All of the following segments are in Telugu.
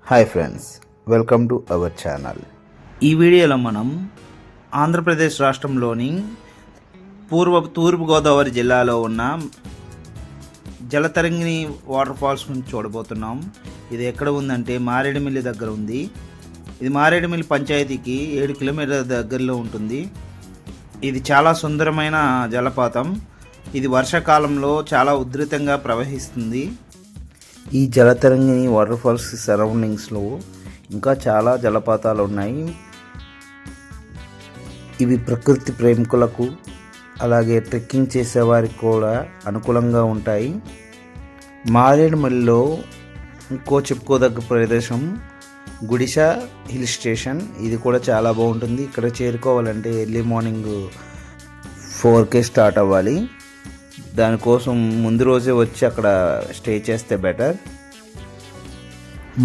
Hi friends, welcome to our channel. ఈ వీడియోలో మనం ఆంధ్రప్రదేశ్ రాష్ట్రంలోని తూర్పుగోదావరి జిల్లాలో ఉన్న జలతరంగిణి వాటర్ ఫాల్స్ నుంచి చూడబోతున్నాం. ఇది ఎక్కడ ఉందంటే మారేడుమిల్లి దగ్గర ఉంది. ఇది మారేడుమిల్లి పంచాయతీకి 7 కిలోమీటర్ల దగ్గరలో ఉంటుంది. ఇది చాలా సుందరమైన జలపాతం. ఇది వర్షాకాలంలో చాలా ఉధృతంగా ప్రవహిస్తుంది. ఈ జలతరంగిణి వాటర్ ఫాల్స్ సరౌండింగ్స్లో ఇంకా చాలా జలపాతాలు ఉన్నాయి. ఇవి ప్రకృతి ప్రేమికులకు అలాగే ట్రెక్కింగ్ చేసేవారికి కూడా అనుకూలంగా ఉంటాయి. మారేడుమల్లిలో ఇంకో చెప్పుకోదగ్గ ప్రదేశం గుడిస హిల్ స్టేషన్. ఇది కూడా చాలా బాగుంటుంది. ఇక్కడ చేరుకోవాలంటే ఎర్లీ మార్నింగ్ 4కే స్టార్ట్ అవ్వాలి. దానికోసం ముందు రోజే వచ్చి అక్కడ స్టే చేస్తే బెటర్.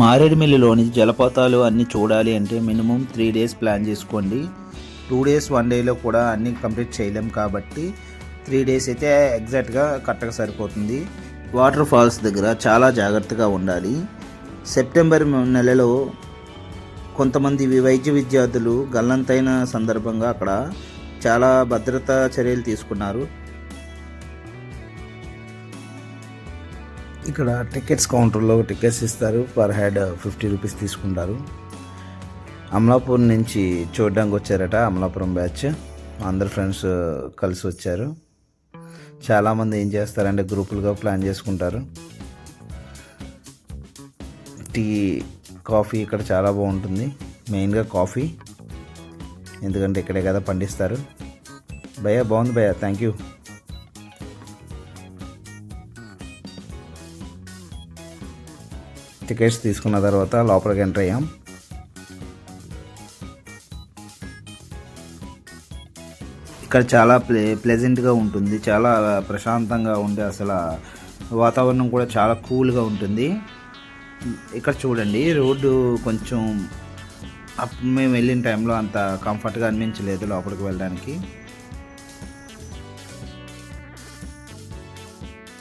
మారేడుమిల్లిలోని జలపాతాలు అన్నీ చూడాలి అంటే మినిమం 3 డేస్ ప్లాన్ చేసుకోండి. 2 డేస్ 1 డేలో కూడా అన్నీ కంప్లీట్ చేయలేం కాబట్టి 3 డేస్ అయితే ఎగ్జాక్ట్గా కరెక్ట్గా సరిపోతుంది. వాటర్ ఫాల్స్ దగ్గర చాలా జాగ్రత్తగా ఉండాలి. సెప్టెంబర్ నెలలో కొంతమంది వైద్య విద్యార్థులు గల్లంతైన సందర్భంగా అక్కడ చాలా భద్రతా చర్యలు తీసుకున్నారు. ఇక్కడ టికెట్స్ కౌంటర్లో టికెట్స్ ఇస్తారు. పర్ హెడ్ 50 రూపీస్ తీసుకుంటారు. అమలాపురం నుంచి చూడడానికి వచ్చారట. అమలాపురం బ్యాచ్ అందరు ఫ్రెండ్స్ కలిసి వచ్చారు. చాలామంది ఏం చేస్తారంటే గ్రూపులుగా ప్లాన్ చేసుకుంటారు. టీ కాఫీ ఇక్కడ చాలా బాగుంటుంది. మెయిన్గా కాఫీ, ఎందుకంటే ఇక్కడే కదా పండిస్తారు. భయ్యా బాగుంది భయ్యా, థ్యాంక్ యూ. టికెట్స్ తీసుకున్న తర్వాత లోపలికి ఎంటర్ అయ్యాం. ఇక్కడ చాలా ప్లెజెంట్గా ఉంటుంది. చాలా ప్రశాంతంగా ఉండే అసలు వాతావరణం కూడా చాలా కూల్గా ఉంటుంది. ఇక్కడ చూడండి, రోడ్డు కొంచెం మేము వెళ్ళిన టైంలో అంత కంఫర్ట్గా అనిపించలేదు లోపలికి వెళ్ళడానికి.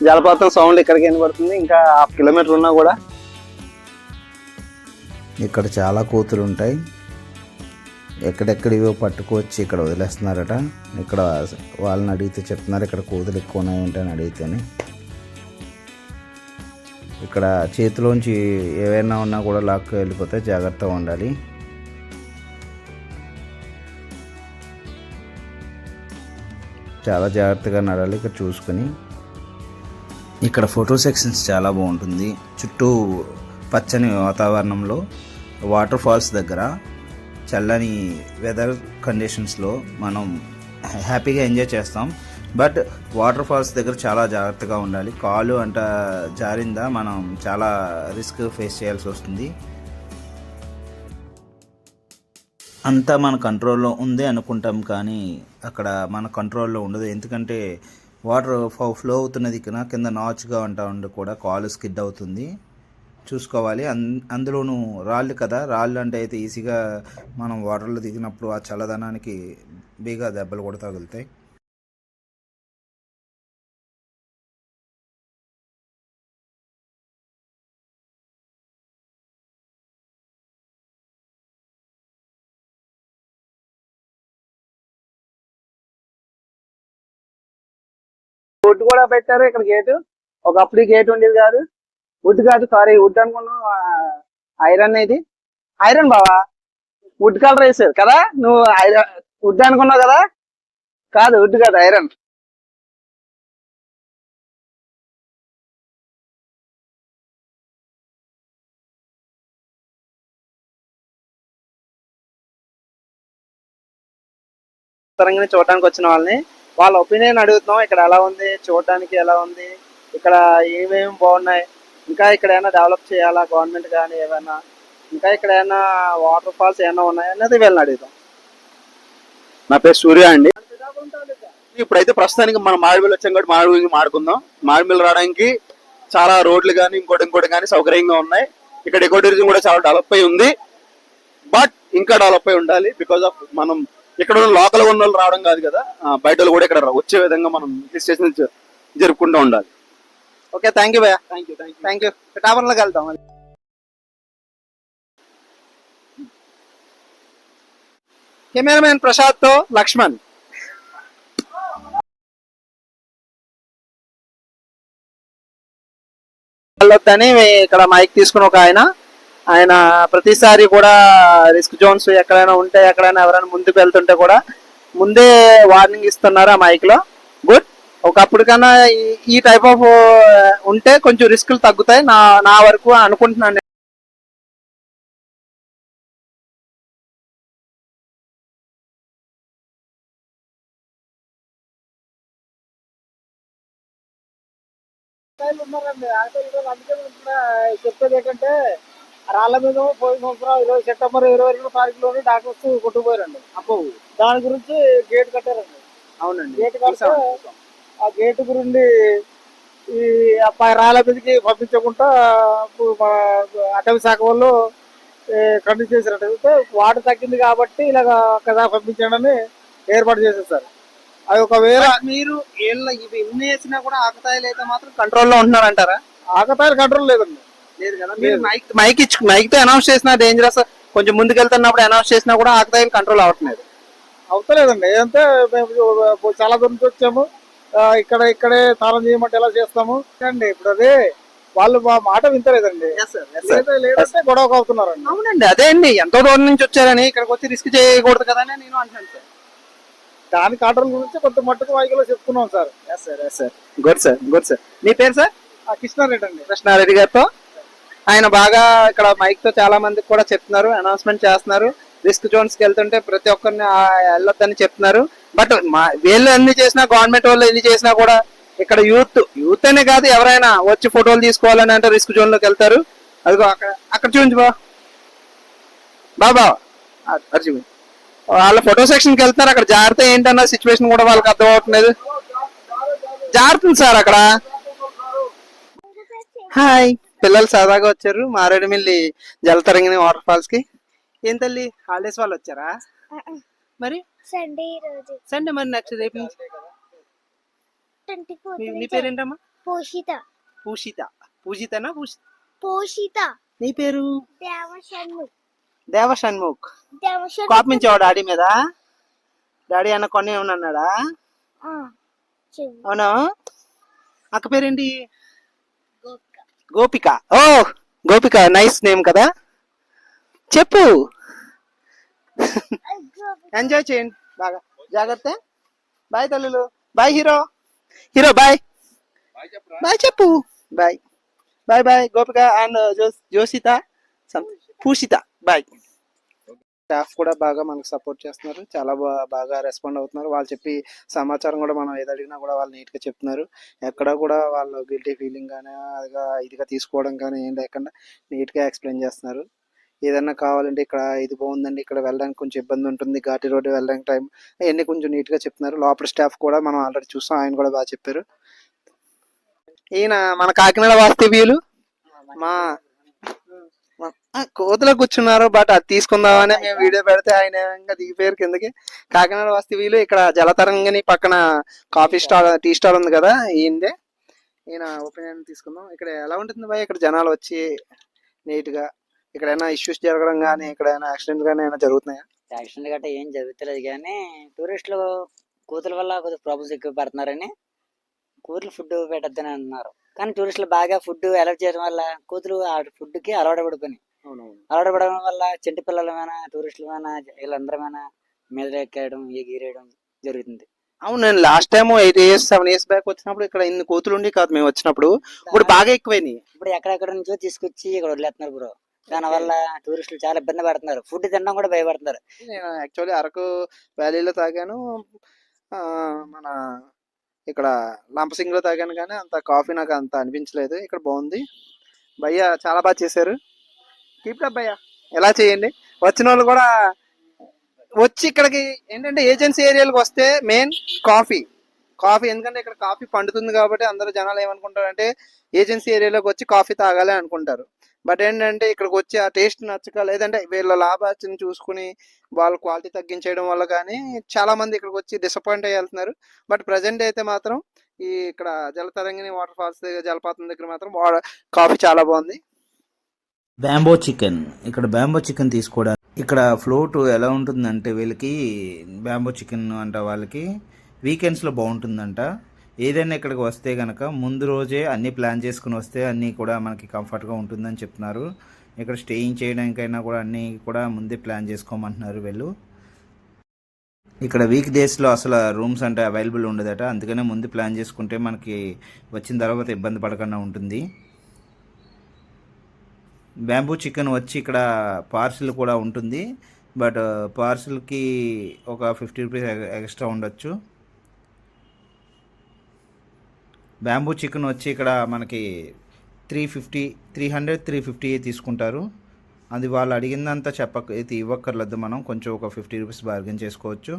జలపాతం సౌండ్ ఇక్కడికి వినబడుతుంది. ఇంకా 1/2 కిలోమీటర్ ఉన్నా కూడా ఇక్కడ చాలా కోతులు ఉంటాయి. ఎక్కడెక్కడివో పట్టుకొచ్చి ఇక్కడ వదిలేస్తున్నారట. ఇక్కడ వాళ్ళని అడిగితే చెప్తున్నారు ఇక్కడ కోతులు ఎక్కువ ఉన్నాయి ఉంటాయని అడిగితేనే. ఇక్కడ చేతిలోంచి ఏవైనా ఉన్నా కూడా లాక్కు వెళ్ళిపోతే జాగ్రత్తగా ఉండాలి. చాలా జాగ్రత్తగా నడాలి ఇక్కడ చూసుకొని. ఇక్కడ ఫోటో సెక్షన్స్ చాలా బాగుంటుంది. చుట్టూ పచ్చని వాతావరణంలో వాటర్ ఫాల్స్ దగ్గర చల్లని వెదర్ కండిషన్స్లో మనం హ్యాపీగా ఎంజాయ్ చేస్తాం. బట్ వాటర్ ఫాల్స్ దగ్గర చాలా జాగ్రత్తగా ఉండాలి. కాలు అంట జారిందా మనం చాలా రిస్క్ ఫేస్ చేయాల్సి వస్తుంది. అంతా మన కంట్రోల్లో ఉంది అనుకుంటాం, కానీ అక్కడ మన కంట్రోల్లో ఉండదు. ఎందుకంటే వాటర్ ఫ్లో అవుతున్నది కింద నాచుగా ఉండి కూడా కాలు స్కిడ్ అవుతుంది. చూసుకోవాలి. అందులోనూ రాళ్ళు కదా, రాళ్ళు అంటే అయితే ఈజీగా మనం వాటర్లో దిగినప్పుడు ఆ చల్లదనానికి బేగా దెబ్బలు కూడా తగులుతాయి. వుడ్ కూడా పెట్టారు ఇక్కడ. గేటు ఒకప్పుడు గేట్ ఉండేది కాదు. వుడ్ కాదు, సారీ వుడ్ అనుకున్నావు. ఐరన్. ఇది ఐరన్ బావా. వుడ్ కలర్ వేసేది కదా నువ్వు. ఐరన్ వుడ్ అనుకున్నావు కదా. కాదు, వుడ్ కాదు, ఐరన్. తరంగిణి చూడడానికి వచ్చిన వాళ్ళ ఒపీనియన్ అడుగుతున్నాం. ఇక్కడ ఎలా ఉంది, చూడడానికి ఎలా ఉంది, ఇక్కడ ఏమేమి బాగున్నాయి, ఇంకా ఇక్కడ ఏమైనా డెవలప్ చేయాలా గవర్నమెంట్ కానీ ఏమైనా, ఇంకా ఇక్కడ ఏమైనా వాటర్ ఫాల్స్ ఏమైనా ఉన్నాయి అన్నది వీళ్ళని అడుగుతాం. నా పేరు సూర్య అండి. ఇప్పుడైతే ప్రస్తుతానికి మనం మారేడుమిల్లి వచ్చాం కాబట్టి మారేడుమిల్లి మాడుకుందాం. మారేడుమిల్లి రావడానికి చాలా రోడ్లు కానీ ఇంకోటి కానీ సౌకర్యంగా ఉన్నాయి. ఇక్కడ ఎకో టూరిజం కూడా చాలా డెవలప్ అయి ఉంది. బట్ ఇంకా డెవలప్ అయి ఉండాలి. బికాస్ ఆఫ్ మనం ఇక్కడ లోకల్ ఉన్న వాళ్ళు రావడం కాదు కదా, బయట వాళ్ళు కూడా ఇక్కడ వచ్చే విధంగా మనం హిల్ స్టేషన్ జరుపుకుంటూ ఉండాలి. ఓకే, థ్యాంక్ యూ భయ్యా. Thank you. పిఠాపురంలోకి వెళ్తాం. కెమెరామెన్ ప్రసాద్ తో లక్ష్మణ్. వెళ్ళొద్దని ఇక్కడ మైక్ తీసుకుని ఒక ఆయన ప్రతిసారి కూడా రిస్క్ జోన్స్ ఎక్కడైనా ఉంటే ఎక్కడైనా ఎవరైనా ముందుకు వెళ్తుంటే కూడా ముందే వార్నింగ్ ఇస్తున్నారు ఆ మైక్ లో. గుడ్. ఒకప్పుడు కన్నా ఈ టైప్ ఆఫ్ ఉంటే కొంచెం రిస్కులు తగ్గుతాయి నా వరకు అనుకుంటున్నాను. ఉన్నారండి అందుకే చెప్పేది ఏంటంటే రాళ్ళ మీద పోయిన సంవత్సరం 20 సెప్టెంబర్ 22 తారీఖులోనే డాక్టర్స్ కొట్టుకుపోయారండి. అప్పు దాని గురించి గేట్ కట్టారండి. అవునండి. గేట్ కడితే ఆ గేటు గురించి ఈ రాళ్ళ మీదకి పంపించకుండా మన అటవీ శాఖ వాళ్ళు కంటిన్యూ చేశారంటే వాటర్ తగ్గింది కాబట్టి ఇలాగ కదా పంపించండి ఏర్పాటు చేశారు సార్. అది ఒకవేళ మీరు ఇవి ఎన్ని వేసినా కూడా ఆకతాయిలు అయితే మాత్రం కంట్రోల్లో ఉంటున్నారంటారా? ఆకతాయిలు కంట్రోల్ లేదండి. లేదు కదా. మీరు మైక్ తో అనౌన్స్ చేసినా డేంజరస్, కొంచెం ముందుకు వెళ్తున్నప్పుడు అనౌన్స్ చేసినా కూడా ఆకతాయిలు కంట్రోల్ అవ్వట్లేదు. అవుతలేదండి. ఏదంటే మేము చాలా దూరం నుంచి వచ్చాము, ఇక్కడే తాళం చేయమంటే ఎలా చేస్తాము అండి. ఇప్పుడు అదే వాళ్ళు మా మాట వింటలేదండి. లేదంటే గొడవకు అవుతున్నారండి. అవునండి, అదే అండి. ఎంతో దూరం నుంచి వచ్చారని ఇక్కడికి వచ్చి రిస్క్ చేయకూడదు కదా అని నేను అంటాను సార్. దాని కంట్రోల్ గురించి కొంత మట్టుకు వాయికలో చెప్తున్నాం సార్. Sir good sir. మీ పేరు సార్? కృష్ణారెడ్డి అండి. కృష్ణారెడ్డి గారితో ఆయన బాగా ఇక్కడ మైక్ తో చాలా మందికి కూడా చెప్తున్నారు, అనౌన్స్మెంట్ చేస్తున్నారు. రిస్క్ జోన్స్ కి వెళ్తుంటే ప్రతి ఒక్కరిని వెళ్ళొద్దని చెప్తున్నారు. బట్ వీళ్ళు ఎన్ని చేసినా, గవర్నమెంట్ వాళ్ళు ఎన్ని చేసినా కూడా ఇక్కడ యూత్ అనే కాదు, ఎవరైనా వచ్చి ఫోటోలు తీసుకోవాలని అంటే రిస్క్ జోన్ లోకి వెళ్తారు. అదిగో అక్కడ చూపించు బాబా అర్జున్ వాళ్ళ ఫోటో సెక్షన్ కి వెళ్తున్నారు. అక్కడ జాగ్రత్త ఏంటన్న సిచ్యువేషన్ కూడా వాళ్ళకి అర్థం అవుతుంది. జాగ్రత్త సార్ అక్కడ. హాయ్, పిల్లలు సరదాగా వచ్చారు మారేడుమిల్లి జలతరంగిణి వాటర్ ఫాల్స్ కి. ఏం తల్లి హాలిడేస్ వాళ్ళు వచ్చారా? మరి సండే మరి నెక్స్ట్ రేపు నుంచి. నీ పేరేంటమ్మా? పూజితనా? నీ పేరు? దేవ షణ్ముఖ్. కోపించావు డాడీ మీద? డాడీ అన్న కొన్ని ఏమన్నా అన్నాడా? అవునా? అక్క పేరేంటి? గోపిక. ఓ గోపిక, నైస్ నేమ్ కదా. చెప్పు. ఎంజాయ్ చేయండి బాగా, జాగ్రత్త. బాయ్ తల్లులు. Boy hero boy. బాయ్ చెప్పు. Bye Gopika and జోసిత పూషిత. Bye. Staff కూడా బాగా మనకు సపోర్ట్ చేస్తున్నారు, చాలా బాగా రెస్పాండ్ అవుతున్నారు. వాళ్ళు చెప్పి సమాచారం కూడా మనం ఏది అడిగినా కూడా వాళ్ళు నీట్గా చెప్తున్నారు. ఎక్కడ కూడా వాళ్ళు గిల్టీ ఫీలింగ్ కానీ ఇదిగా తీసుకోవడం కానీ ఏం లేకుండా నీట్గా ఎక్స్ప్లెయిన్ చేస్తున్నారు. ఏదన్నా కావాలంటే ఇక్కడ ఇది బాగుందండి, ఇక్కడ వెళ్ళడానికి కొంచెం ఇబ్బంది ఉంటుంది, ఘాటి రోడ్డు వెళ్ళడానికి టైం, అవన్నీ కొంచెం నీట్గా చెప్తున్నారు. లోపల స్టాఫ్ కూడా మనం ఆల్రెడీ చూసాం, ఆయన కూడా బాగా చెప్పారు. ఈయన మన కాకినాడ వాస్తవ్యులు మా కోతులో కూర్చున్నారు. బట్ అది తీసుకుందామని మేము వీడియో పెడితే ఆయన ఇంకా దిగిపోయారు కిందకి. కాకినాడ వాస్తవ్యులు ఇక్కడ జలతరంగిణి పక్కన టీ స్టాల్ ఉంది కదా, ఈయన ఒపీనియన్ తీసుకుందాం. ఇక్కడ ఎలా ఉంటుంది భయ్? ఇక్కడ జనాలు వచ్చి నీట్ గా ఇక్కడ ఏమైనా ఇష్యూస్ జరగడం కానీ, ఇక్కడ ఏమైనా యాక్సిడెంట్ కానీ ఏమైనా జరుగుతున్నాయా? యాక్సిడెంట్ గట్రా ఏం జరుగుతలేదు కానీ టూరిస్టులు కూతుల వల్ల కొద్దిగా ప్రాబ్లమ్స్ ఎక్కువ పడుతున్నారని కూతురు ఫుడ్ పెట్టద్దని అంటున్నారు. కానీ టూరిస్టులు బాగా ఫుడ్ అలర్ట్ చేయడం వల్ల కూతురు ఆ ఫుడ్ కి అలవాటు పడిపోయి అలవాటు పడడం వల్ల చెంటి పిల్లలమైనా టూరిస్టులమైనా వీళ్ళందరమైనా మీద ఎక్కేయడం ఎగిరేయడం జరుగుతుంది. అవును, నేను లాస్ట్ టైం 7 years బ్యాక్ వచ్చినప్పుడు ఇక్కడ ఇన్ని కోతులు ఉండి కాదు మేము వచ్చినప్పుడు, ఇప్పుడు బాగా ఎక్కువైనాయి. ఇప్పుడు ఎక్కడెక్కడ నుంచో తీసుకొచ్చి ఇక్కడ వదిలేస్తున్నారు బ్రో. దాని వల్ల టూరిస్టులు చాలా ఇబ్బంది పడుతున్నారు, ఫుడ్ తినడం కూడా భయపడుతున్నారు. నేను యాక్చువల్లీ అరకు వ్యాలీలో తాగాను, మన ఇక్కడ లంపసింగ్లో తాగాను, కానీ అంత కాఫీ నాకు అంత అనిపించలేదు. ఇక్కడ బాగుంది. భయ్య చాలా బాగా చేశారు. కీప్ అప్ భయ్య, ఎలా చేయండి. వచ్చిన వాళ్ళు కూడా వచ్చి ఇక్కడికి ఏంటంటే ఏజెన్సీ ఏరియాలకు వస్తే మెయిన్ కాఫీ, ఎందుకంటే ఇక్కడ కాఫీ పండుతుంది కాబట్టి అందరూ జనాలు ఏమనుకుంటారంటే ఏజెన్సీ ఏరియాలోకి వచ్చి కాఫీ తాగాలి అనుకుంటారు. బట్ ఏంటంటే ఇక్కడికి వచ్చి ఆ టేస్ట్ నచ్చక, లేదంటే వీళ్ళ లాభాన్ని చూసుకుని వాళ్ళ క్వాలిటీ తగ్గించేయడం వల్ల కానీ చాలా మంది ఇక్కడికి వచ్చి డిసప్పాయింట్ అయ్యి వెళ్తున్నారు. బట్ ప్రజెంట్ అయితే మాత్రం ఇక్కడ జలతరంగిణి వాటర్ ఫాల్స్ జలపాతం దగ్గర మాత్రం కాఫీ చాలా బాగుంది. Bamboo chicken. ఇక్కడ బ్యాంబో చికెన్ తీసుకోవడానికి ఇక్కడ ఫ్లోట్ ఎలా ఉంటుందంటే వీళ్ళకి బ్యాంబో చికెన్ అంట వాళ్ళకి వీకెండ్స్లో బాగుంటుందంట. ఏదైనా ఇక్కడికి వస్తే కనుక ముందు రోజే అన్నీ ప్లాన్ చేసుకుని వస్తే అన్నీ కూడా మనకి కంఫర్ట్గా ఉంటుందని చెప్తున్నారు. ఇక్కడ స్టేయింగ్ చేయడానికైనా కూడా అన్నీ కూడా ముందే ప్లాన్ చేసుకోమంటున్నారు వీళ్ళు. ఇక్కడ వీక్ డేస్లో అసలు రూమ్స్ అంటే అవైలబుల్ ఉండదట, అందుకనే ముందు ప్లాన్ చేసుకుంటే మనకి వచ్చిన తర్వాత ఇబ్బంది పడకుండా ఉంటుంది. బ్యాంబూ చికెన్ వచ్చి ఇక్కడ పార్సిల్ కూడా ఉంటుంది, బట్ పార్సిల్కి ఒక 50 రూపీస్ ఎక్స్ట్రా ఉండొచ్చు. బ్యాంబూ చికెన్ వచ్చి ఇక్కడ మనకి 350 తీసుకుంటారు. అది వాళ్ళు అడిగిందంతా ఇది ఇవ్వక్కర్లేదు, మనం కొంచెం ఒక 50 రూపీస్ బార్గెన్ చేసుకోవచ్చు.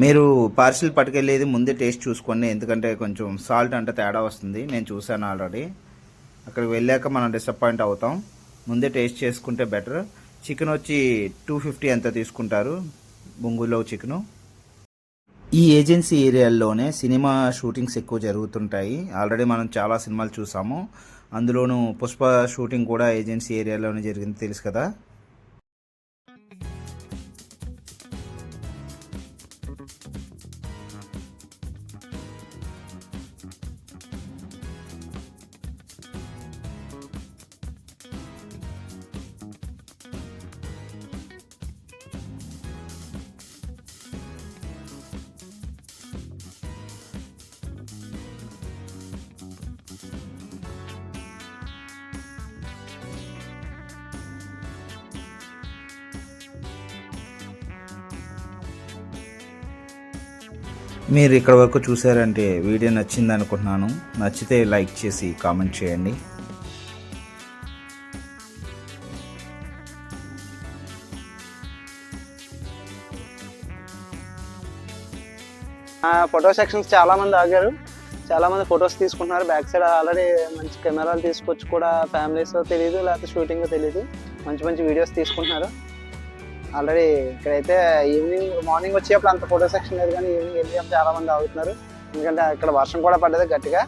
మీరు పార్సిల్ పట్టుకెళ్ళేది ముందే టేస్ట్ చూసుకోండి, ఎందుకంటే కొంచెం సాల్ట్ అంటే తేడా వస్తుంది. నేను చూసాను ఆల్రెడీ. అక్కడికి వెళ్ళాక మనం డిసప్పాయింట్ అవుతాం. ముందే టేస్ట్ చేసుకుంటే బెటర్. చికెన్ వచ్చి 250 ఎంత తీసుకుంటారు బొంగులో చికెను. ఈ ఏజెన్సీ ఏరియాల్లోనే సినిమా షూటింగ్స్ ఎక్కువ జరుగుతుంటాయి. ఆల్రెడీ మనం చాలా సినిమాలు చూసాము, అందులోనూ పుష్ప షూటింగ్ కూడా ఏజెన్సీ ఏరియాలోనే జరిగింది, తెలుసు కదా. మీరు ఇక్కడ వరకు చూసారంటే వీడియో నచ్చింది అనుకుంటున్నాను. నచ్చితే లైక్ చేసి కామెంట్ చేయండి. ఫోటో సెక్షన్స్ చాలా మంది ఆగారు, చాలా మంది ఫొటోస్ తీసుకుంటున్నారు. బ్యాక్ సైడ్ ఆల్రెడీ మంచి కెమెరాలు తీసుకొచ్చి కూడా ఫ్యామిలీస్ తెలియదు, లేకపోతే షూటింగ్ తెలియదు, మంచి మంచి వీడియోస్ తీసుకుంటున్నారు. ఆల్రెడీ ఇక్కడైతే మార్నింగ్ వచ్చేప్పుడు అంత ఫోటో సెక్షన్ లేదు, కానీ ఈవినింగ్ వెళ్ళి చాలా మంది ఆగుతున్నారు. ఎందుకంటే ఇక్కడ వర్షం కూడా పడ్డది గట్టిగా.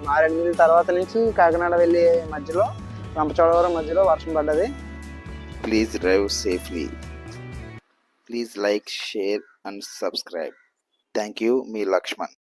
మారేడుమిల్లి తర్వాత నుంచి కాకినాడ వెళ్ళి మధ్యలో రంపచోడవరం మధ్యలో వర్షం పడ్డది. Please drive safely. Please like, share and subscribe. Thank you, మీ లక్ష్మణ్.